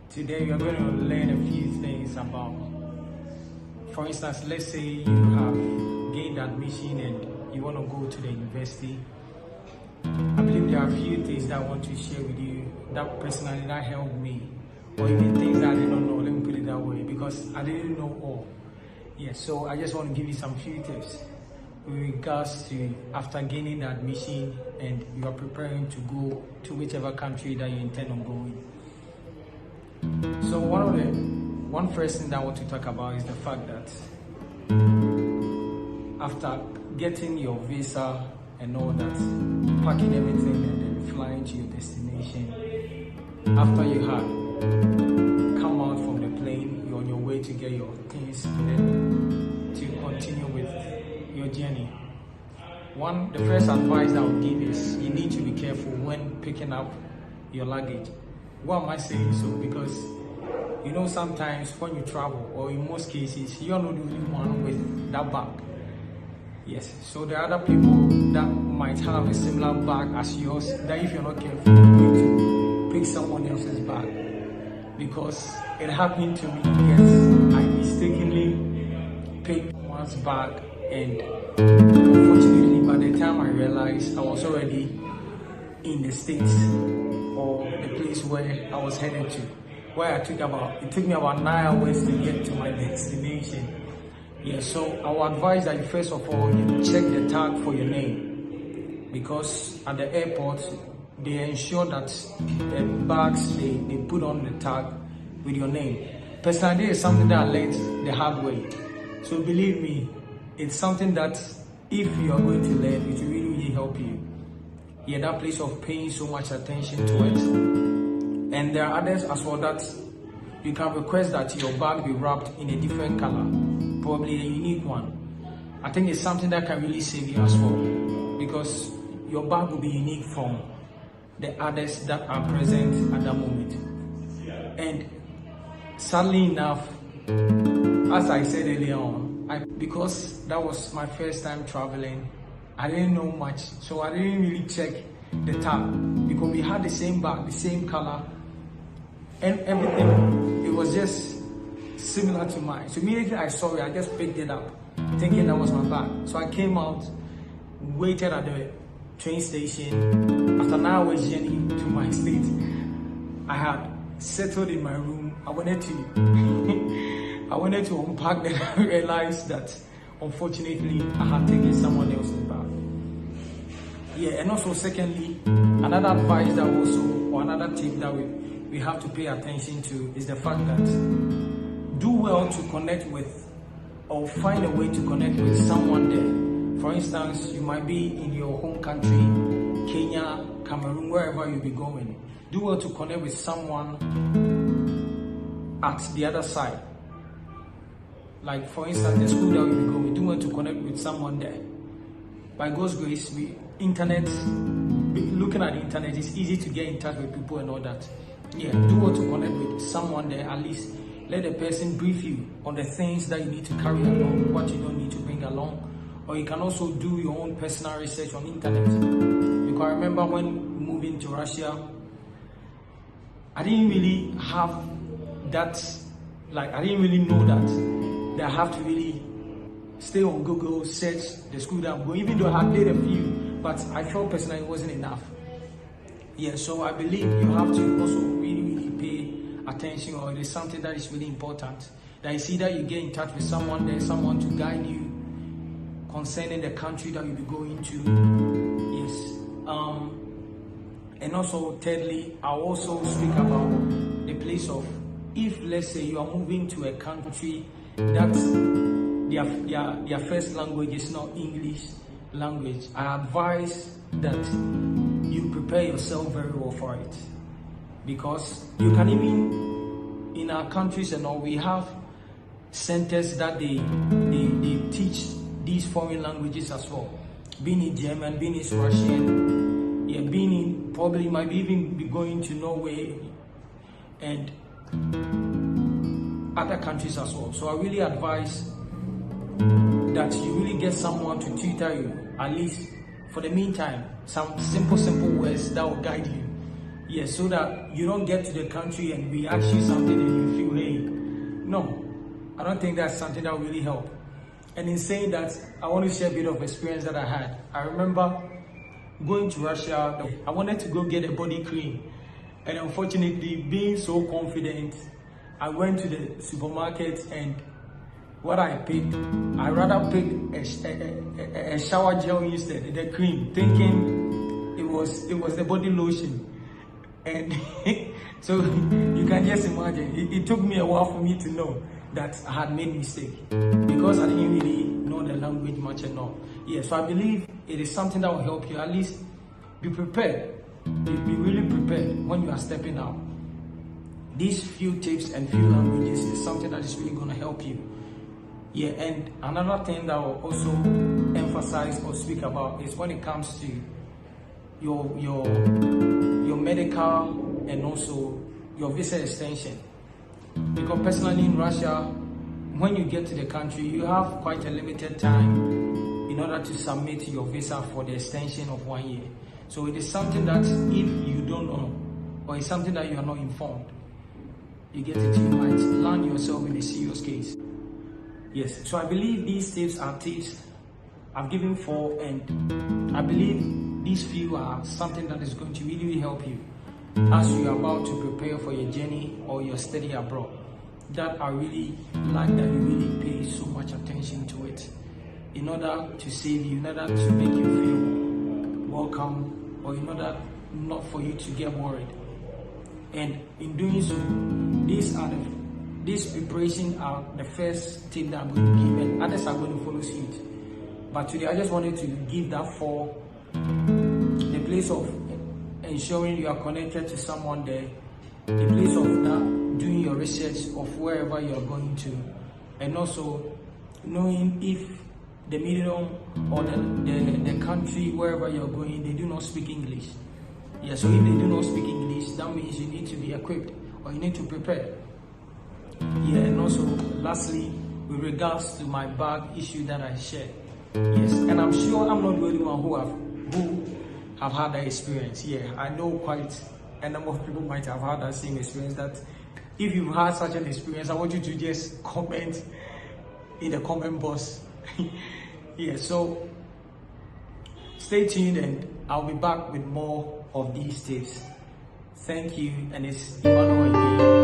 Today we are going to learn a few things about, for instance, let's say you have gained admission and you want to go to the university. I believe there are a few things that I want to share with you that personally that helped me, or even things that I did not know, let me put it that way, because I didn't know all. Yes, so I just want to give you some few tips with regards to after gaining the admission and you are preparing to go to whichever country that you intend on going. So one first thing that I want to talk about is the fact that after getting your visa and all that, packing everything and then flying to your destination, after you had come out from the plane, you're on your way to get your things and then to continue with your journey. The first advice I would give is you need to be careful when picking up your luggage. Why am I saying so? Because you know, sometimes when you travel, or in most cases, you're not the only one with that bag. Yes, so there are other people that might have a similar bag as yours, that if you're not careful, you're going to pick someone else's bag. Because it happened to me, yes, I mistakenly picked one's bag, and unfortunately, by the time I realized, I was already in the States, or the place where I was headed to, where it took me about 9 hours to get to my destination. Yeah, so I would advise that you first of all, you check the tag for your name, because at the airport, they ensure that the bags, they put on the tag with your name. Personally, this is something that I learned the hard way. So believe me, it's something that if you are going to learn, it will really, really help you. Yeah, that place of paying so much attention to it. And there are others as well that you can request that your bag be wrapped in a different color, probably a unique one. I think it's something that can really save you as well, because your bag will be unique from the others that are present at that moment. And sadly enough, as I said earlier on, because that was my first time traveling, I didn't know much, so I didn't really check the tag, because we had the same bag, the same color, and everything. It was just similar to mine. So immediately I saw it, I just picked it up, thinking that was my bag. So I came out, waited at the train station. After 9 hours journey to my state, I had settled in my room. I wanted to unpack, then I realized that unfortunately I had taken someone else's bag. Yeah, and also secondly, another advice that or another tip that we have to pay attention to is the fact that do well to connect with, or find a way to connect with someone there. For instance, you might be in your home country, Kenya, Cameroon, wherever you'll be going. Do well to connect with someone at the other side. Like for instance, the school that we'll be going, do well to connect with someone there. By God's grace, looking at the internet, it's easy to get in touch with people and all that. Yeah, do well to connect with someone there. At least let the person brief you on the things that you need to carry along, what you don't need to bring along. Or you can also do your own personal research on internet. Because I remember when moving to Russia, I didn't really have that, I didn't really know that I have to really stay on Google, search the school that I'm going, even though I had did a few, but I felt personally it wasn't enough. Yeah, so I believe you have to also really, really pay attention, or it is something that is really important. That you see that you get in touch with someone there, someone to guide you concerning the country that you'll be going to. Yes. And also thirdly, I'll also speak about the place of, if let's say you are moving to a country that their first language is not English language, I advise that you prepare yourself very well for it. Because you can even, in our countries and all, we have centers that they teach these foreign languages as well. Being in German, being in Russian, yeah, being in, probably might even be going to Norway and other countries as well. So I really advise that you really get someone to tutor you, at least for the meantime, some simple words that will guide you. Yes, so that you don't get to the country and we ask you something and you feel, hey, no, I don't think that's something that will really help. And in saying that, I want to share a bit of experience that I had. I remember going to Russia. I wanted to go get a body cream, and unfortunately, being so confident, I went to the supermarket, and what I picked, I rather picked a shower gel instead, the cream, thinking it was the body lotion. And so you can just imagine, it took me a while for me to know that I had made mistake, because I didn't really know the language much enough. Yeah, so I believe it is something that will help you. At least be prepared. Be really prepared when you are stepping out. These few tips and few languages is something that is really going to help you. Yeah, and another thing that I will also emphasize or speak about is when it comes to your medical and also your visa extension. Because personally in Russia, when you get to the country, you have quite a limited time in order to submit your visa for the extension of 1 year. So it is something that if you don't know, or it's something that you are not informed, you get it, you might land yourself in a serious case. Yes, so I believe these tips are tips I've given 4, and I believe these few are something that is going to really help you as you are about to prepare for your journey or your study abroad. That I really like that you really pay so much attention to it in order to save you, in order to make you feel welcome, or in order not for you to get worried. And in doing so, these preparations are the first tip that I'm going to give, and others are going to follow suit. But today I just wanted to give that for the place of ensuring you are connected to someone there, the place of that doing your research of wherever you are going to, and also knowing if the medium or the country wherever you are going, they do not speak English. Yeah, so if they do not speak English, that means you need to be equipped, or you need to prepare. Yeah, and also lastly, with regards to my bag issue that I shared, yes, and I'm sure I'm not the only one who have had that experience. Yeah, I know quite a number of people might have had that same experience. That if you've had such an experience, I want you to just comment in the comment box. Yeah, so stay tuned, and I'll be back with more of these tips. Thank you, and it's Emmanuel again.